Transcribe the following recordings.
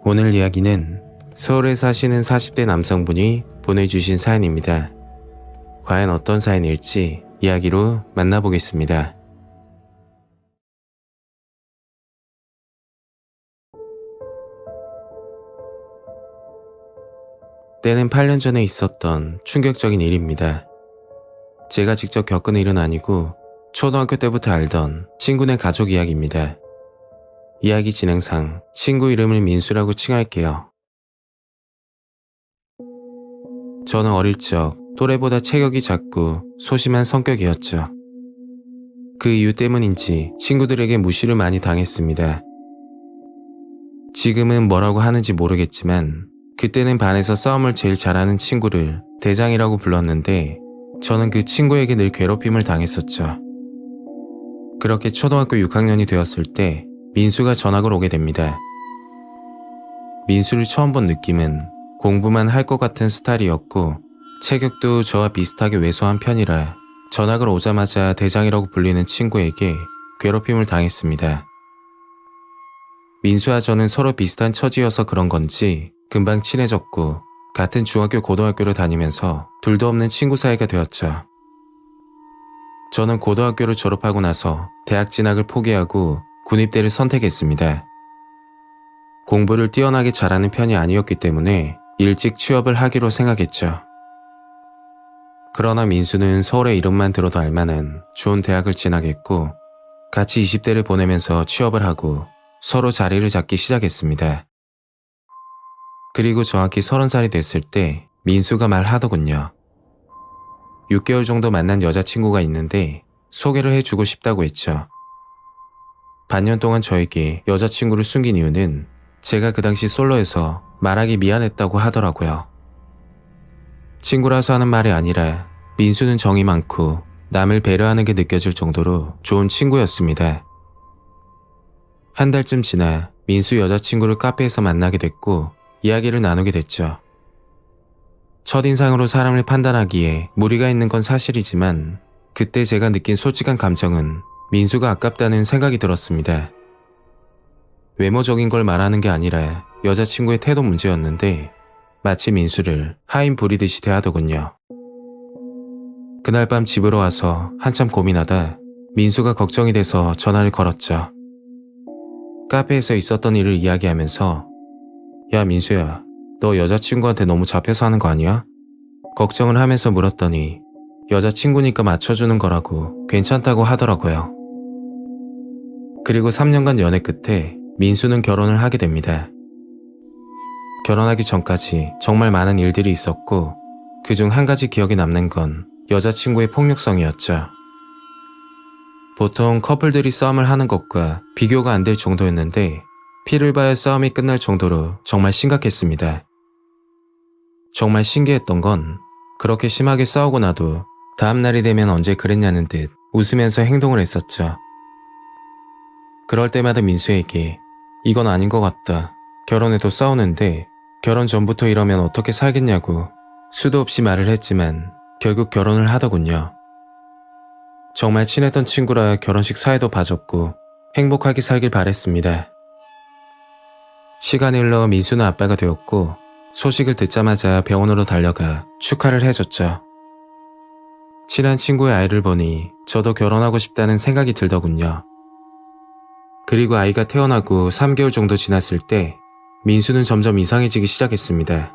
오늘 이야기는 서울에 사시는 40대 남성분이 보내주신 사연입니다. 과연 어떤 사연일지 이야기로 만나보겠습니다. 때는 8년 전에 있었던 충격적인 일입니다. 제가 직접 겪은 일은 아니고 초등학교 때부터 알던 친구네 가족 이야기입니다. 이야기 진행상 친구 이름을 민수라고 칭할게요. 저는 어릴 적 또래보다 체격이 작고 소심한 성격이었죠. 그 이유 때문인지 친구들에게 무시를 많이 당했습니다. 지금은 뭐라고 하는지 모르겠지만 그때는 반에서 싸움을 제일 잘하는 친구를 대장이라고 불렀는데 저는 그 친구에게 늘 괴롭힘을 당했었죠. 그렇게 초등학교 6학년이 되었을 때 민수가 전학을 오게 됩니다. 민수를 처음 본 느낌은 공부만 할 것 같은 스타일이었고 체격도 저와 비슷하게 왜소한 편이라 전학을 오자마자 대장이라고 불리는 친구에게 괴롭힘을 당했습니다. 민수와 저는 서로 비슷한 처지여서 그런 건지 금방 친해졌고 같은 중학교 고등학교를 다니면서 둘도 없는 친구 사이가 되었죠. 저는 고등학교를 졸업하고 나서 대학 진학을 포기하고 군입대를 선택했습니다. 공부를 뛰어나게 잘하는 편이 아니었기 때문에 일찍 취업을 하기로 생각했죠. 그러나 민수는 서울의 이름만 들어도 알만한 좋은 대학을 진학했고 같이 20대를 보내면서 취업을 하고 서로 자리를 잡기 시작했습니다. 그리고 정확히 30살이 됐을 때 민수가 말하더군요. 6개월 정도 만난 여자친구가 있는데 소개를 해주고 싶다고 했죠. 반년 동안 저에게 여자친구를 숨긴 이유는 제가 그 당시 솔로여서 말하기 미안했다고 하더라고요. 친구라서 하는 말이 아니라 민수는 정이 많고 남을 배려하는 게 느껴질 정도로 좋은 친구였습니다. 한 달쯤 지나 민수 여자친구를 카페에서 만나게 됐고 이야기를 나누게 됐죠. 첫인상으로 사람을 판단하기에 무리가 있는 건 사실이지만 그때 제가 느낀 솔직한 감정은 민수가 아깝다는 생각이 들었습니다. 외모적인 걸 말하는 게 아니라 여자친구의 태도 문제였는데 마치 민수를 하인 부리듯이 대하더군요. 그날 밤 집으로 와서 한참 고민하다 민수가 걱정이 돼서 전화를 걸었죠. 카페에서 있었던 일을 이야기하면서 야 민수야, 너 여자친구한테 너무 잡혀서 하는 거 아니야? 걱정을 하면서 물었더니 여자친구니까 맞춰주는 거라고 괜찮다고 하더라고요. 그리고 3년간 연애 끝에 민수는 결혼을 하게 됩니다. 결혼하기 전까지 정말 많은 일들이 있었고 그중 한 가지 기억에 남는 건 여자친구의 폭력성이었죠. 보통 커플들이 싸움을 하는 것과 비교가 안 될 정도였는데 피를 봐야 싸움이 끝날 정도로 정말 심각했습니다. 정말 신기했던 건 그렇게 심하게 싸우고 나도 다음 날이 되면 언제 그랬냐는 듯 웃으면서 행동을 했었죠. 그럴 때마다 민수에게 이건 아닌 것 같다. 결혼해도 싸우는데 결혼 전부터 이러면 어떻게 살겠냐고 수도 없이 말을 했지만 결국 결혼을 하더군요. 정말 친했던 친구라 결혼식 사회도 봐줬고 행복하게 살길 바랬습니다. 시간이 흘러 민수는 아빠가 되었고 소식을 듣자마자 병원으로 달려가 축하를 해줬죠. 친한 친구의 아이를 보니 저도 결혼하고 싶다는 생각이 들더군요. 그리고 아이가 태어나고 3개월 정도 지났을 때 민수는 점점 이상해지기 시작했습니다.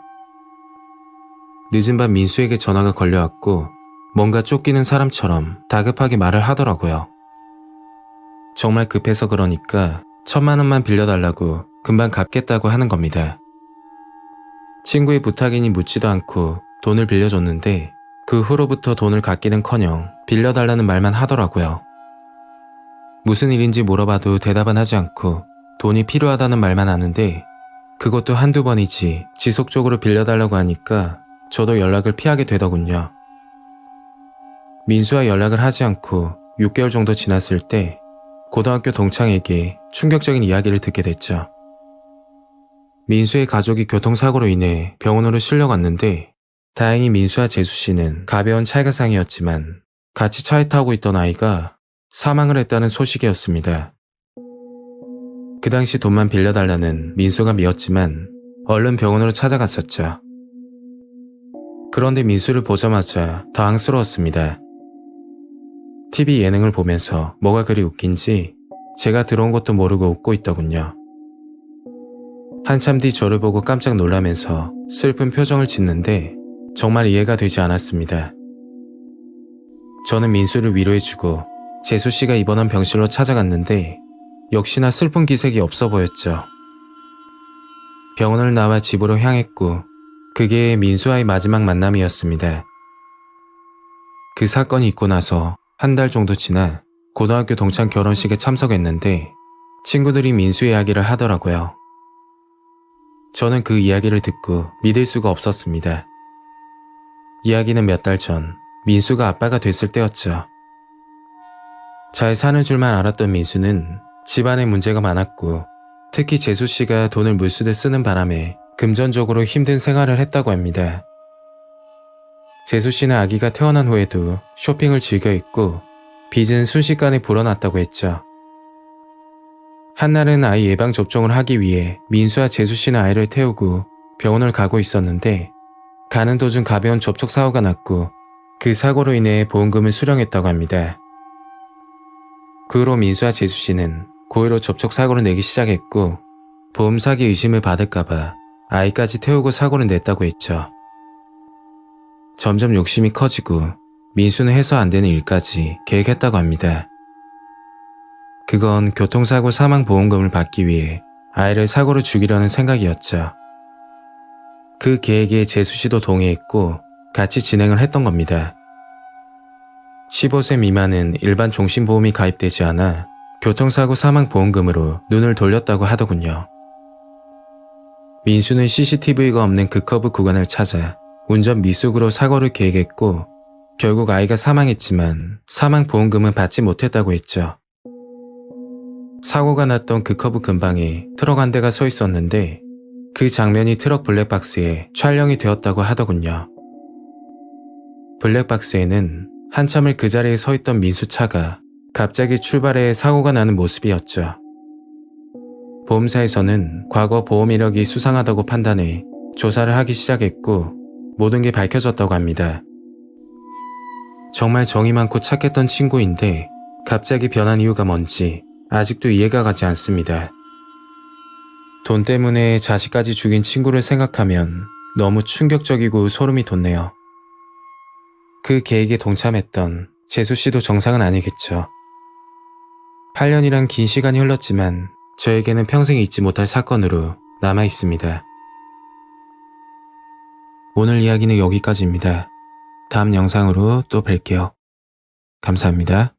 늦은 밤 민수에게 전화가 걸려왔고 뭔가 쫓기는 사람처럼 다급하게 말을 하더라고요. 정말 급해서 그러니까 1,000만 원만 빌려달라고 금방 갚겠다고 하는 겁니다. 친구의 부탁이니 묻지도 않고 돈을 빌려줬는데 그 후로부터 돈을 갚기는커녕 빌려달라는 말만 하더라고요. 무슨 일인지 물어봐도 대답은 하지 않고 돈이 필요하다는 말만 하는데 그것도 한두 번이지 지속적으로 빌려달라고 하니까 저도 연락을 피하게 되더군요. 민수와 연락을 하지 않고 6개월 정도 지났을 때 고등학교 동창에게 충격적인 이야기를 듣게 됐죠. 민수의 가족이 교통사고로 인해 병원으로 실려갔는데 다행히 민수와 재수씨는 가벼운 찰가상이었지만 같이 차에 타고 있던 아이가 사망을 했다는 소식이었습니다. 그 당시 돈만 빌려달라는 민수가 미웠지만 얼른 병원으로 찾아갔었죠. 그런데 민수를 보자마자 당황스러웠습니다. TV 예능을 보면서 뭐가 그리 웃긴지 제가 들어온 것도 모르고 웃고 있더군요. 한참 뒤 저를 보고 깜짝 놀라면서 슬픈 표정을 짓는데 정말 이해가 되지 않았습니다. 저는 민수를 위로해주고 재수씨가 입원한 병실로 찾아갔는데 역시나 슬픈 기색이 없어 보였죠. 병원을 나와 집으로 향했고 그게 민수와의 마지막 만남이었습니다. 그 사건이 있고 나서 한 달 정도 지나 고등학교 동창 결혼식에 참석했는데 친구들이 민수 이야기를 하더라고요. 저는 그 이야기를 듣고 믿을 수가 없었습니다. 이야기는 몇 달 전 민수가 아빠가 됐을 때였죠. 잘 사는 줄만 알았던 민수는 집안에 문제가 많았고 특히 재수씨가 돈을 물쓰듯 쓰는 바람에 금전적으로 힘든 생활을 했다고 합니다. 재수씨는 아기가 태어난 후에도 쇼핑을 즐겨 했고 빚은 순식간에 불어났다고 했죠. 한날은 아이 예방 접종을 하기 위해 민수와 재수씨는 아이를 태우고 병원을 가고 있었는데 가는 도중 가벼운 접촉사고가 났고 그 사고로 인해 보험금을 수령했다고 합니다. 그 후로 민수와 재수씨는 고의로 접촉사고를 내기 시작했고 보험 사기 의심을 받을까봐 아이까지 태우고 사고를 냈다고 했죠. 점점 욕심이 커지고 민수는 해서 안 되는 일까지 계획했다고 합니다. 그건 교통사고 사망보험금을 받기 위해 아이를 사고로 죽이려는 생각이었죠. 그 계획에 재수씨도 동의했고 같이 진행을 했던 겁니다. 15세 미만은 일반 종신보험이 가입되지 않아 교통사고 사망보험금으로 눈을 돌렸다고 하더군요. 민수는 CCTV가 없는 그 커브 구간을 찾아 운전 미숙으로 사고를 계획했고 결국 아이가 사망했지만 사망보험금은 받지 못했다고 했죠. 사고가 났던 그 커브 근방에 트럭 한 대가 서 있었는데 그 장면이 트럭 블랙박스에 촬영이 되었다고 하더군요. 블랙박스에는 한참을 그 자리에 서 있던 민수 차가 갑자기 출발해 사고가 나는 모습이었죠. 보험사에서는 과거 보험 이력이 수상하다고 판단해 조사를 하기 시작했고 모든 게 밝혀졌다고 합니다. 정말 정이 많고 착했던 친구인데 갑자기 변한 이유가 뭔지 아직도 이해가 가지 않습니다. 돈 때문에 자식까지 죽인 친구를 생각하면 너무 충격적이고 소름이 돋네요. 그 계획에 동참했던 재수씨도 정상은 아니겠죠. 8년이란 긴 시간이 흘렀지만 저에게는 평생 잊지 못할 사건으로 남아 있습니다. 오늘 이야기는 여기까지입니다. 다음 영상으로 또 뵐게요. 감사합니다.